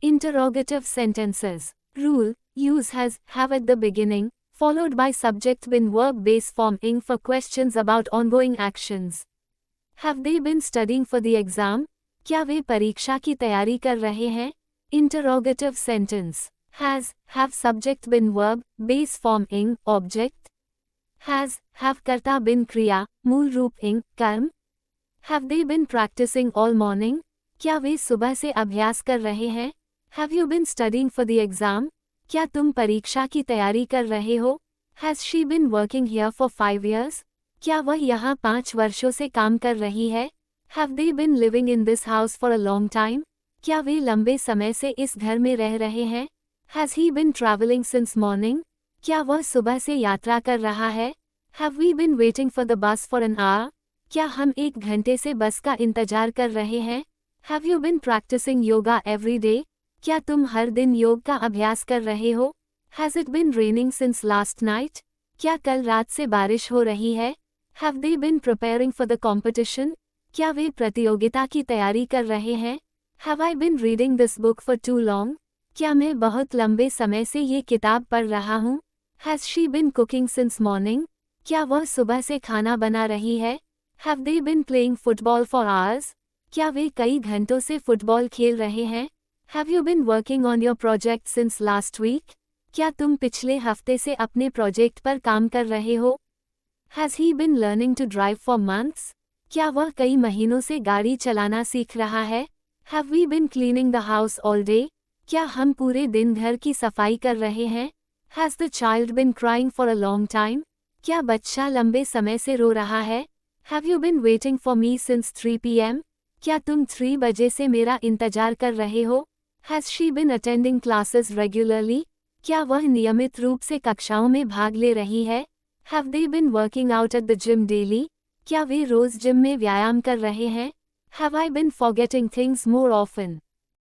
Interrogative sentences. Rule: use has, have at the beginning, followed by subject bin verb base form ing for questions about ongoing actions. Have they been studying for the exam? क्या वे परीक्षा की तैयारी कर रहे हैं? Interrogative sentence. Has, have subject bin verb, base form ing, object. Has, have कर्ता बिन क्रिया, मूल रूप ing, कर्म. Have they been practicing all morning? क्या वे सुबह से अभ्यास कर रहे हैं? Have you been studying for the exam? क्या तुम परीक्षा की तैयारी कर रहे हो? Has she been working here for 5 years? क्या वह यहाँ 5 वर्षों से काम कर रही है? Have they been living in this house for a long time? क्या वे लंबे समय से इस घर में रह रहे हैं? Has he been traveling since morning? क्या वह सुबह से यात्रा कर रहा है? Have we been waiting for the bus for an hour? क्या हम 1 घंटे से बस का इंतजार कर रहे हैं? Have you been practicing yoga every day? क्या तुम हर दिन योग का अभ्यास कर रहे हो? Has it been raining since last night? क्या कल रात से बारिश हो रही है? Have they been preparing for the competition? क्या वे प्रतियोगिता की तैयारी कर रहे हैं? Have I been reading this book for too long? क्या मैं बहुत लंबे समय से ये किताब पढ़ रहा हूँ? Has she been cooking since morning? क्या वह सुबह से खाना बना रही है? Have they been playing football for hours? क्या वे कई घंटों से फुटबॉल खेल रहे हैं? Have you been working on your project since last week? क्या तुम पिछले हफ्ते से अपने प्रोजेक्ट पर काम कर रहे हो? Has he been learning to drive for months? क्या वह कई महीनों से गाड़ी चलाना सीख रहा है? Have we been cleaning the house all day? क्या हम पूरे दिन घर की सफाई कर रहे हैं? Has the child been crying for a long time? क्या बच्चा लंबे समय से रो रहा है? Have you been waiting for me since 3 p.m? क्या तुम 3 बजे से मेरा इंतजार कर रहे हो? Has she been attending classes regularly? क्या वह नियमित रूप से कक्षाओं में भाग ले रही है? Have they been working out at the gym daily? क्या वे रोज जिम में व्यायाम कर रहे हैं? Have I been forgetting things more often?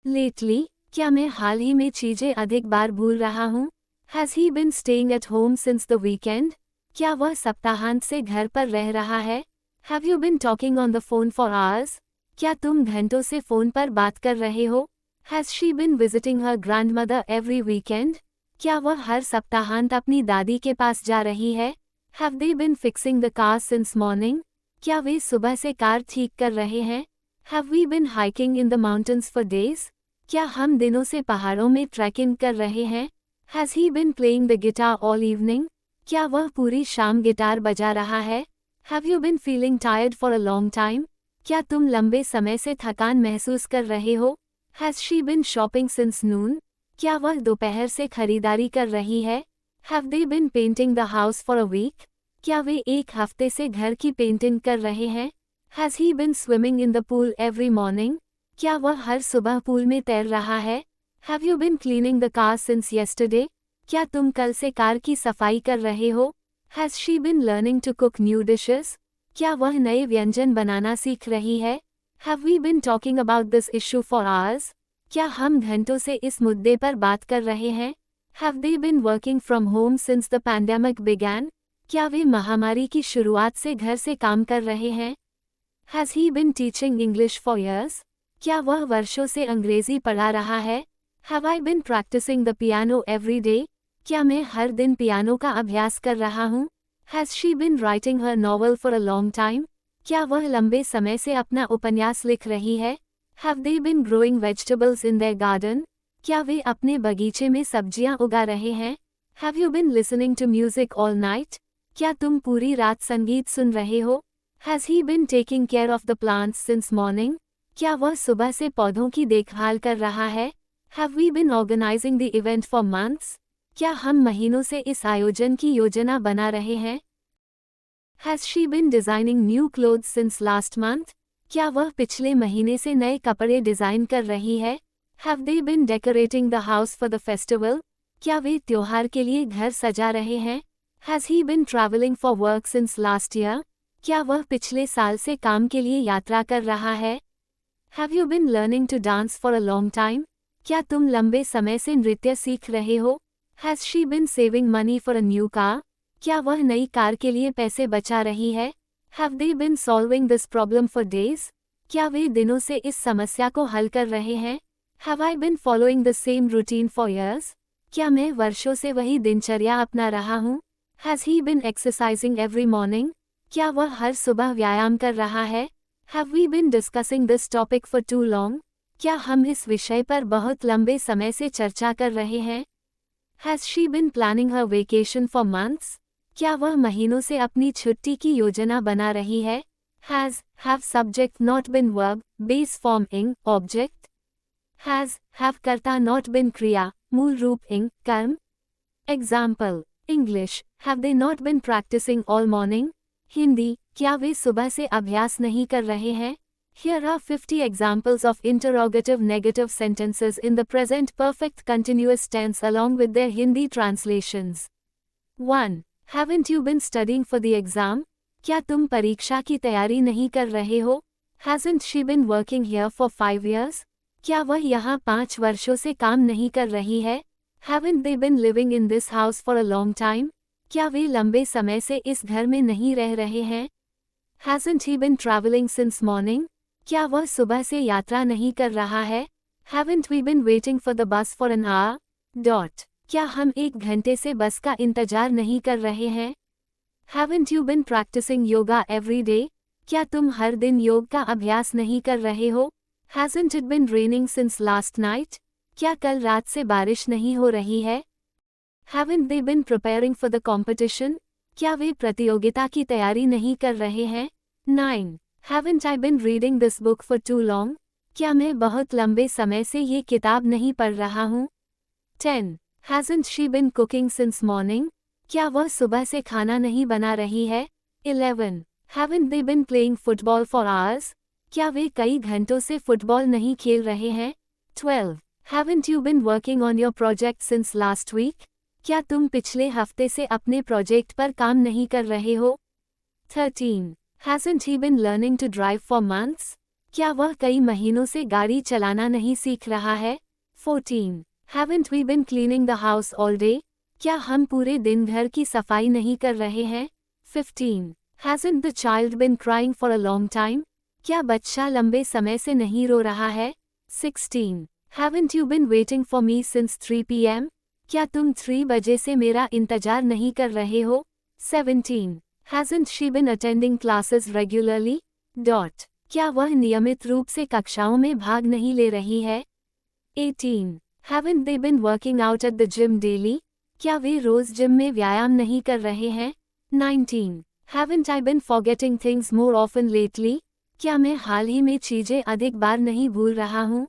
Lately, क्या मैं हाल ही में चीजें अधिक बार भूल रहा हूँ? Has he been staying at home since the weekend? क्या वह सप्ताहांत से घर पर रह रहा है? Have you been talking on the phone for hours? क्या तुम घंटों से फोन पर बात कर रहे हो? Has she been visiting her grandmother every weekend? क्या वह हर सप्ताहांत अपनी दादी के पास जा रही है? Have they been fixing the car since morning? क्या वे सुबह से कार ठीक कर रहे हैं? Have we been hiking in the mountains for days? क्या हम दिनों से पहाड़ों में ट्रैकिंग कर रहे हैं? Has he been playing the guitar all evening? क्या वह पूरी शाम गिटार बजा रहा है? Have you been feeling tired for a long time? क्या तुम लंबे समय से थकान महसूस कर रहे हो? Has she been shopping since noon? क्या वह दोपहर से खरीदारी कर रही है? Have they been painting the house for a week? क्या वे 1 हफ्ते से घर की पेंटिंग कर रहे हैं? Has he been swimming in the pool every morning? क्या वह हर सुबह पूल में तैर रहा है? Have you been cleaning the car since yesterday? क्या तुम कल से कार की सफाई कर रहे हो? Has she been learning to cook new dishes? क्या वह नए व्यंजन बनाना सीख रही है? Have we been talking about this issue for hours? क्या हम घंटों से इस मुद्दे पर बात कर रहे हैं? Have they been working from home since the pandemic began? क्या वे महामारी की शुरुआत से घर से काम कर रहे हैं? Has he been teaching English for years? क्या वह वर्षों से अंग्रेजी पढ़ा रहा है? Have I been practicing the piano every day? क्या मैं हर दिन पियानो का अभ्यास कर रहा हूँ? Has she been writing her novel for a long time? क्या वह लंबे समय से अपना उपन्यास लिख रही है? Have they been growing vegetables in their garden? क्या वे अपने बगीचे में सब्जियां उगा रहे हैं? Have you been listening to music all night? क्या तुम पूरी रात संगीत सुन रहे हो? Has he been taking care of the plants since morning? क्या वह सुबह से पौधों की देखभाल कर रहा है? Have we been organizing the event for months? क्या हम महीनों से इस आयोजन की योजना बना रहे हैं? Has she been designing new clothes since last month? क्या वह पिछले महीने से नए कपड़े डिजाइन कर रही है? Have they been decorating the house for the festival? क्या वे त्योहार के लिए घर सजा रहे हैं? Has he been traveling for work since last year? क्या वह पिछले साल से काम के लिए यात्रा कर रहा है? Have you been learning to dance for a long time? क्या तुम लंबे समय से नृत्य सीख रहे हो? Has she been saving money for a new car? क्या वह नई कार के लिए पैसे बचा रही है? Have they been solving this problem for days? क्या वे दिनों से इस समस्या को हल कर रहे हैं? Have I been following the same routine for years? क्या मैं वर्षों से वही दिनचर्या अपना रहा हूँ? Has he been exercising every morning? क्या वह हर सुबह व्यायाम कर रहा है? Have we been discussing this topic for too long? क्या हम इस विषय पर बहुत लंबे समय से चर्चा कर रहे हैं? Has she been planning her vacation for months? क्या वह महीनों से अपनी छुट्टी की योजना बना रही है? Has, have subject not been verb, base form ing, object? Has, have कर्ता not been क्रिया, मूल रूप ing, कर्म? Example, English, have they not been practicing all morning? Hindi, क्या वे सुबह से अभ्यास नहीं कर रहे हैं? Here are 50 examples of interrogative negative sentences in the present perfect continuous tense along with their Hindi translations. 1. Haven't you been studying for the exam? क्या तुम परीक्षा की तैयारी नहीं कर रहे हो? Hasn't she been working here for 5 years? क्या वह यहाँ 5 वर्षों से काम नहीं कर रही है? Haven't they been living in this house for a long time? क्या वे लंबे समय से इस घर में नहीं रह रहे हैं? Hasn't he been traveling since morning? क्या वह सुबह से यात्रा नहीं कर रहा है? Haven't we been waiting for the bus for an hour? क्या हम 1 घंटे से बस का इंतजार नहीं कर रहे हैं? Haven't you been practicing yoga every day? क्या तुम हर दिन योग का अभ्यास नहीं कर रहे हो? Hasn't it been raining since last night? क्या कल रात से बारिश नहीं हो रही है? Haven't they been preparing for the competition? क्या वे प्रतियोगिता की तैयारी नहीं कर रहे हैं? 9. Haven't I been reading this book for too long? क्या मैं बहुत लंबे समय से ये किताब नहीं पढ़ रहा हूँ? 10. Hasn't she been cooking since morning? क्या वह सुबह से खाना नहीं बना रही है? 11. Haven't they been playing football for hours? क्या वे कई घंटों से फुटबॉल नहीं खेल रहे हैं? 12. Haven't you been working on your project since last week? क्या तुम पिछले हफ्ते से अपने प्रोजेक्ट पर काम नहीं कर रहे हो? 13. Hasn't he been learning to drive for months? क्या वह कई महीनों से गाड़ी चलाना नहीं सीख रहा है? 14. Haven't we been cleaning the house all day? क्या हम पूरे दिन घर की सफाई नहीं कर रहे हैं? 15. Hasn't the child been crying for a long time? क्या बच्चा लंबे समय से नहीं रो रहा है? 16. Haven't you been waiting for me since 3 p.m.? क्या तुम 3 बजे से मेरा इंतजार नहीं कर रहे हो? 17. Hasn't she been attending classes regularly? क्या वह नियमित रूप से कक्षाओं में भाग नहीं ले रही है? 18. Haven't they been working out at the gym daily? क्या वे रोज जिम में व्यायाम नहीं कर रहे हैं? 19. Haven't I been forgetting things more often lately? क्या मैं हाल ही में चीजें अधिक बार नहीं भूल रहा हूँ?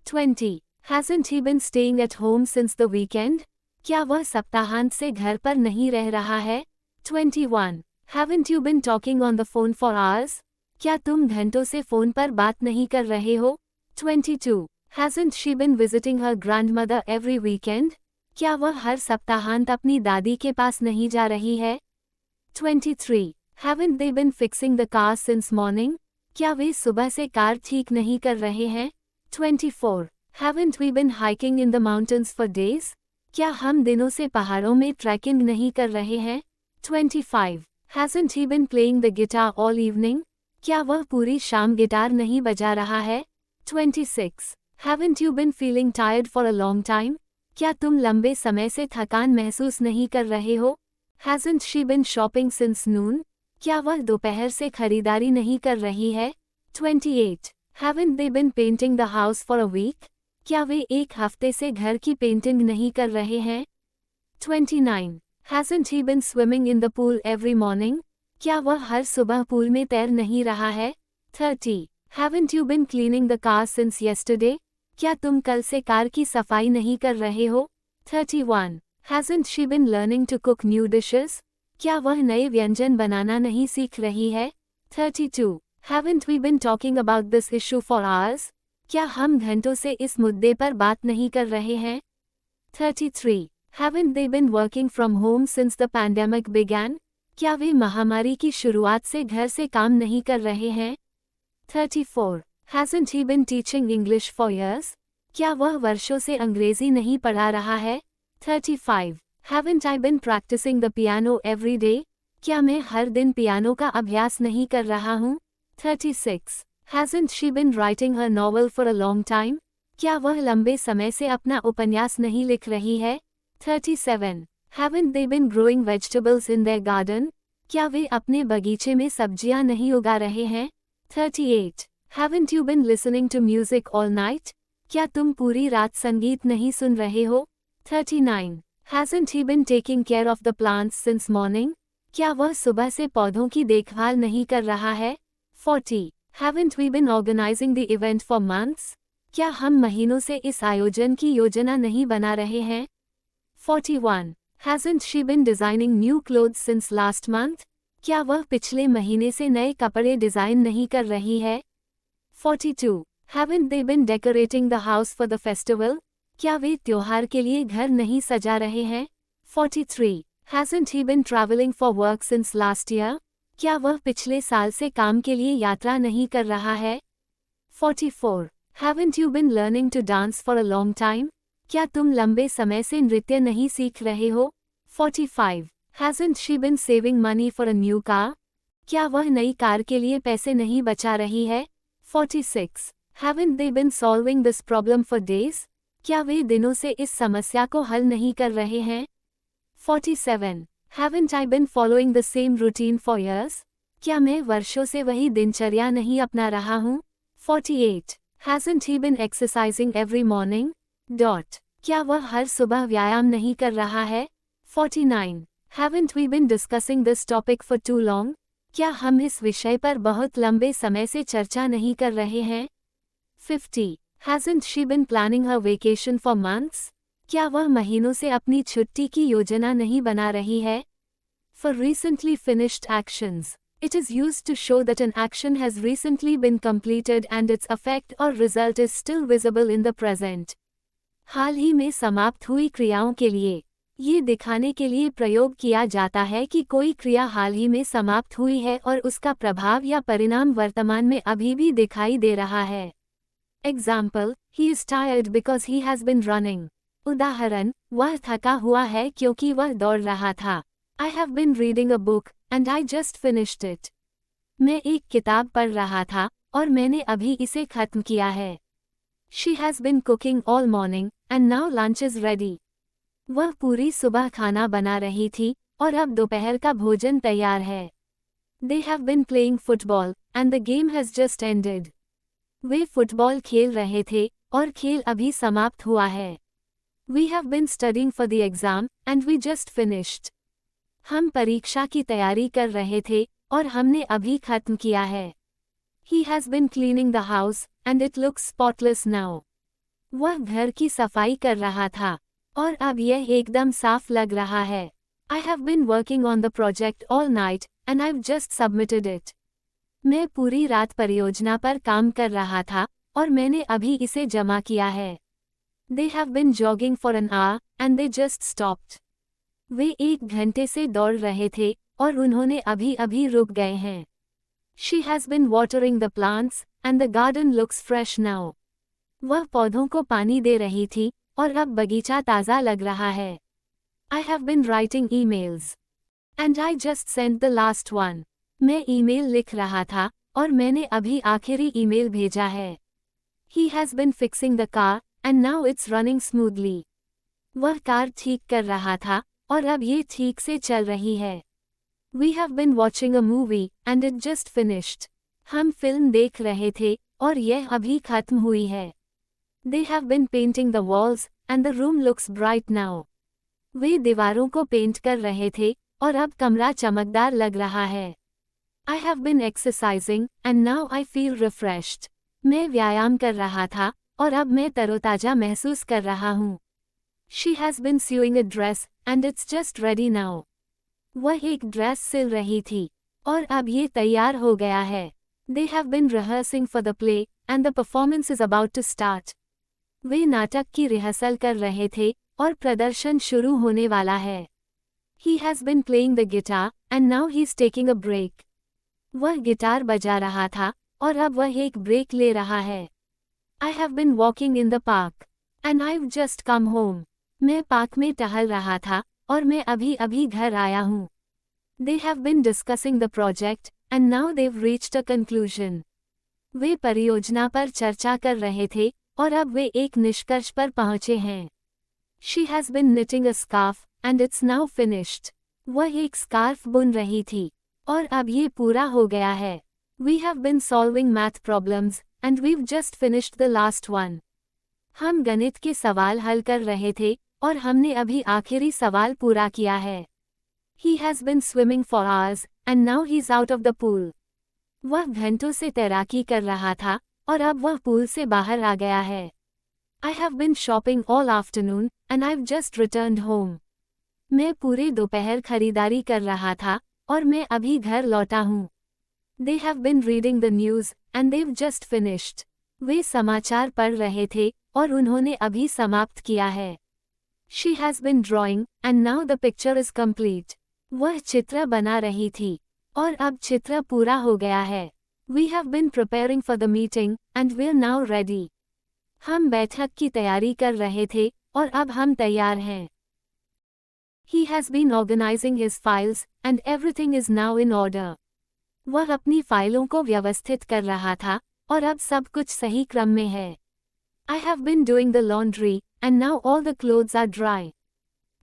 20. Hasn't he been staying at home since the weekend? क्या वह सप्ताहांत से घर पर नहीं रह रहा है? 21. Haven't you been talking on the phone for hours? क्या तुम घंटों से फोन पर बात नहीं कर रहे हो? 22. Hasn't she been visiting her grandmother every weekend? क्या वह हर सप्ताहांत अपनी दादी के पास नहीं जा रही है? 23. Haven't they been fixing the car since morning? क्या वे सुबह से कार ठीक नहीं कर रहे हैं? 24. Haven't we been hiking in the mountains for days? क्या हम दिनों से पहाड़ों में ट्रैकिंग नहीं कर रहे हैं? 25. Hasn't he been playing the guitar all evening? क्या वह पूरी शाम गिटार नहीं बजा रहा है? 26. Haven't you been feeling tired for a long time? क्या तुम लंबे समय से थकान महसूस नहीं कर रहे हो? Hasn't she been shopping since noon? क्या वह दोपहर से खरीदारी नहीं कर रही है? 28. Haven't they been painting the house for a week? क्या वे 1 हफ्ते से घर की पेंटिंग नहीं कर रहे हैं? 29. Hasn't he been swimming in the pool every morning? क्या वह हर सुबह पूल में तैर नहीं रहा है? 30. Haven't you been cleaning the car since yesterday? क्या तुम कल से कार की सफाई नहीं कर रहे हो? 31. Hasn't she been learning to cook new dishes? क्या वह नए व्यंजन बनाना नहीं सीख रही है? 32. Haven't we been talking about this issue for hours? क्या हम घंटों से इस मुद्दे पर बात नहीं कर रहे हैं? 33. Haven't they been working from home since the pandemic began? क्या वे महामारी की शुरुआत से घर से काम नहीं कर रहे हैं? 34. Hasn't he been teaching English for years? क्या वह वर्षों से अंग्रेजी नहीं पढ़ा रहा है? 35. Haven't I been practicing the piano every day? क्या मैं हर दिन पियानो का अभ्यास नहीं कर रहा हूँ? 36. Hasn't she been writing her novel for a long time? क्या वह लंबे समय से अपना उपन्यास नहीं लिख रही है? 37. Haven't they been growing vegetables in their garden? क्या वे अपने बगीचे में सब्जियां नहीं उगा रहे हैं? 38. Haven't you been listening to music all night? क्या तुम पूरी रात संगीत नहीं सुन रहे हो? 39. Hasn't he been taking care of the plants since morning? क्या वह सुबह से पौधों की देखभाल नहीं कर रहा है? 40. Haven't we been organizing the event for months? क्या हम महीनों से इस आयोजन की योजना नहीं बना रहे हैं? 41. Hasn't she been designing new clothes since last month? क्या वह पिछले महीने से नए कपड़े डिजाइन नहीं कर रही है? 42. Haven't they been decorating the house for the festival? क्या वे त्योहार के लिए घर नहीं सजा रहे हैं? 43. Hasn't he been traveling for work since last year? क्या वह पिछले साल से काम के लिए यात्रा नहीं कर रहा है? 44. Haven't you been learning to dance for a long time? क्या तुम लंबे समय से नृत्य नहीं सीख रहे हो? 45. Hasn't she been saving money for a new car? क्या वह नई कार के लिए पैसे नहीं बचा रही है? 46. Haven't they been solving this problem for days? क्या वे दिनों से इस समस्या को हल नहीं कर रहे हैं? 47. Haven't I been following the same routine for years? क्या मैं वर्षों से वही दिनचर्या नहीं अपना रहा हूँ? 48. Hasn't he been exercising every morning? क्या वह हर सुबह व्यायाम नहीं कर रहा है? 49. Haven't we been discussing this topic for too long? क्या हम इस विषय पर बहुत लंबे समय से चर्चा नहीं कर रहे हैं? 50. Hasn't she been planning her vacation for months? क्या वह महीनों से अपनी छुट्टी की योजना नहीं बना रही है? For recently finished actions, it is used to show that an action has recently been completed and its effect or result is still visible in the present. हाल ही में समाप्त हुई क्रियाओं के लिए ये दिखाने के लिए प्रयोग किया जाता है कि कोई क्रिया हाल ही में समाप्त हुई है और उसका प्रभाव या परिणाम वर्तमान में अभी भी दिखाई दे रहा है. Example, he is tired because he has been running. उदाहरण, वह थका हुआ है क्योंकि वह दौड़ रहा था. I have been reading a book, and I just finished it. मैं एक किताब पढ़ रहा था, और मैंने अभी इसे खत्म किया है. She has been cooking all morning, and now lunch is ready. वह पूरी सुबह खाना बना रही थी, और अब दोपहर का भोजन तैयार है. They have been playing football, and the game has just ended. Way football खेल रहे थे, और खेल अभी समाप्त हुआ है. We have been studying for the exam, and we just finished. हम परीक्षा की तैयारी कर रहे थे, और हमने अभी खत्म किया है. He has been cleaning the house, and it looks spotless now. वह घर की सफाई कर रहा था, और अब यह एकदम साफ लग रहा है. I have been working on the project all night, and I've just submitted it. मैं पूरी रात परियोजना पर काम कर रहा था, और मैंने अभी इसे जमा किया है. They have been jogging for an hour, and they just stopped. वे 1 घंटे से दौड़ रहे थे, और उन्होंने अभी रुक गए हैं. She has been watering the plants, and the garden looks fresh now. वह पौधों को पानी दे रही थी, और अब बगीचा ताज़ा लग रहा है. I have been writing emails. And I just sent the last one. मैं ईमेल लिख रहा था, और मैंने अभी आखिरी ईमेल भेजा है. He has been fixing the car, and now it's running smoothly. वह कार ठीक कर रहा था, और अब ये ठीक से चल रही है. We have been watching a movie, and it just finished. हम फिल्म देख रहे थे, और यह अभी खत्म हुई है. They have been painting the walls, and the room looks bright now. वे दीवारों को पेंट कर रहे थे, और अब कमरा चमकदार लग रहा है. I have been exercising, and now I feel refreshed. मैं व्यायाम कर रहा था, और अब मैं तरोताजा महसूस कर रहा हूँ. She has been sewing a dress, and it's just ready now. वह एक ड्रेस सिल रही थी, और अब ये तैयार हो गया है. They have been rehearsing for the play, and the performance is about to start. वे नाटक की रिहर्सल कर रहे थे, और प्रदर्शन शुरू होने वाला है. He has been playing the guitar, and now he's taking a break. वह गिटार बजा रहा था, और अब वह एक ब्रेक ले रहा है. I have been walking in the park, and I've just come home. मैं पार्क में टहल रहा था, और मैं अभी घर आया हूँ. They have been discussing the project, and now they've reached a conclusion. वे परियोजना पर चर्चा कर रहे थे, और अब वे एक निष्कर्ष पर पहुंचे हैं। She has been knitting a scarf, and it's now finished. वह एक स्कार्फ बुन रही थी, और अब ये पूरा हो गया है। We have been solving math problems, and we've just finished the last one. हम गणित के सवाल हल कर रहे थे, और हमने अभी आखिरी सवाल पूरा किया है। He has been swimming for hours, and now he's out of the pool. वह घंटों से तैराकी कर रहा था, और अब वह पूल से बाहर आ गया है। I have been shopping all afternoon, and I've just returned home. मैं पूरे दोपहर खरीदारी कर रहा था, और मैं अभी घर लौटा हूँ। They have been reading the news, and they've just finished. वे समाचार पढ़ रहे थे, और उन्होंने अभी समाप्त किया है। She has been drawing, and now the picture is complete. वह चित्र बना रही थी, और अब चित्र पूरा हो गया है। We have been preparing for the meeting, and we're now ready. हम बैठक की तैयारी कर रहे थे, और अब हम तैयार हैं। He has been organizing his files, and everything is now in order. वह अपनी फाइलों को व्यवस्थित कर रहा था, और अब सब कुछ सही क्रम में है। I have been doing the laundry, and now all the clothes are dry.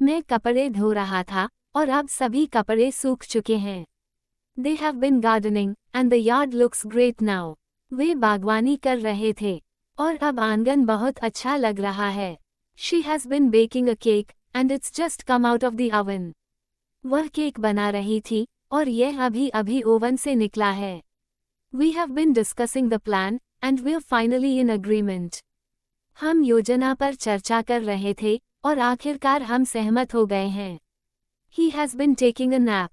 मैं कपड़े धो रहा था, और अब सभी कपड़े सूख चुके हैं। They have been gardening, and the yard looks great now. वे बागवानी कर रहे थे, और अब आंगन बहुत अच्छा लग रहा है। She has been baking a cake, and it's just come out of the oven. वह केक बना रही थी, और यह अभी ओवन से निकला है। We have been discussing the plan, and we're finally in agreement. हम योजना पर चर्चा कर रहे थे, और आखिरकार हम सहमत हो गए हैं। He has been taking a nap,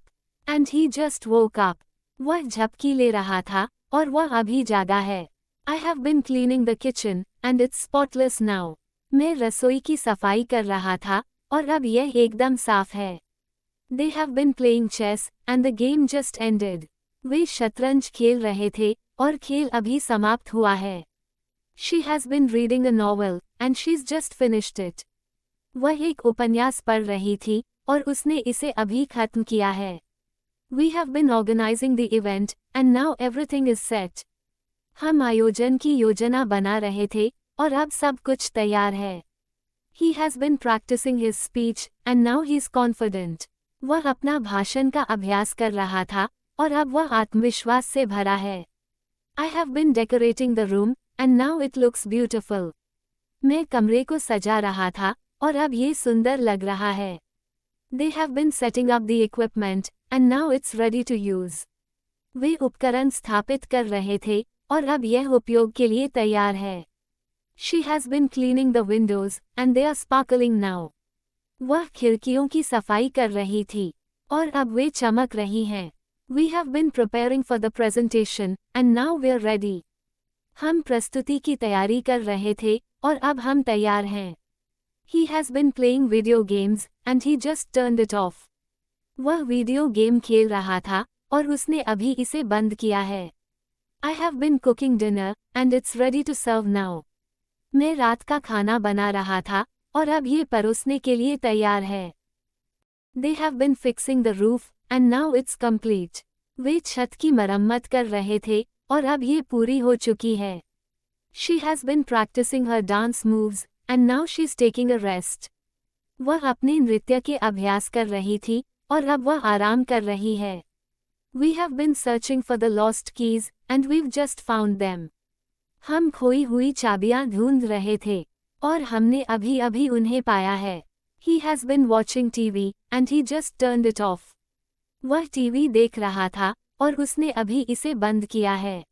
and he just woke up. वह झपकी ले रहा था, और वह अभी जागा है। I have been cleaning the kitchen, and it's spotless now. मैं रसोई की सफाई कर रहा था, और अब यह एकदम साफ है। They have been playing chess, and the game just ended. वे शतरंज खेल रहे थे, और खेल अभी समाप्त हुआ है। She has been reading a novel, and she's just finished it. वह एक उपन्यास पढ़ रही थी, और उसने इसे अभी खत्म किया है। We have been organizing the event, and now everything is set. हम आयोजन की योजना बना रहे थे, और अब सब कुछ तैयार है। He has been practicing his speech, and now he's confident. वह अपना भाषण का अभ्यास कर रहा था, और अब वह आत्मविश्वास से भरा है। I have been decorating the room, and now it looks beautiful. मैं कमरे को सजा रहा था, और अब ये सुंदर लग रहा है। They have been setting up the equipment, and now it's ready to use. वे उपकरण स्थापित कर रहे थे, और अब यह उपयोग के लिए तैयार है। She has been cleaning the windows, and they are sparkling now. वह खिड़कियों की सफाई कर रही थी, और अब वे चमक रही हैं। We have been preparing for the presentation, and now we're ready. हम प्रस्तुति की तैयारी कर रहे थे, और अब हम तैयार हैं। He has been playing video games, and he just turned it off. वह वीडियो गेम खेल रहा था, और उसने अभी इसे बंद किया है। I have been cooking dinner, and it's ready to serve now. मैं रात का खाना बना रहा था, और अब ये परोसने के लिए तैयार है। They have been fixing the roof, and now it's complete. वे छत की मरम्मत कर रहे थे, और अब ये पूरी हो चुकी है। She has been practicing her dance moves, and now she's taking a rest. वह अपने नृत्य के अभ्यास कर रही थी, और अब वह आराम कर रही है। We have been searching for the lost keys, and we've just found them. हम खोई हुई चाबियां ढूंढ रहे थे, और हमने अभी उन्हें पाया है। He has been watching TV, and he just turned it off. वह टीवी देख रहा था, और उसने अभी इसे बंद किया है।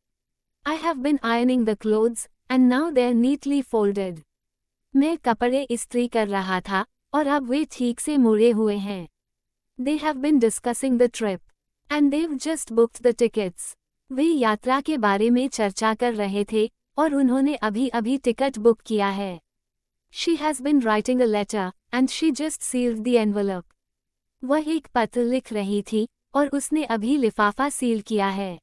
I have been ironing the clothes, and now they're neatly folded. मैं कपड़े इस्त्री कर रहा था, और अब वे ठीक से मुड़े हुए हैं। They have been discussing the trip, and they've just booked the tickets. वे यात्रा के बारे में चर्चा कर रहे थे, और उन्होंने अभी टिकट बुक किया है। She has been writing a letter, and she just sealed the envelope. वह एक पत्र लिख रही थी, और उसने अभी लिफाफा सील किया है।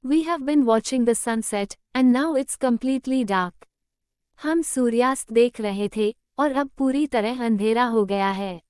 We have been watching the sunset, and now it's completely dark. हम सूर्यास्त देख रहे थे, और अब पूरी तरह अंधेरा हो गया है।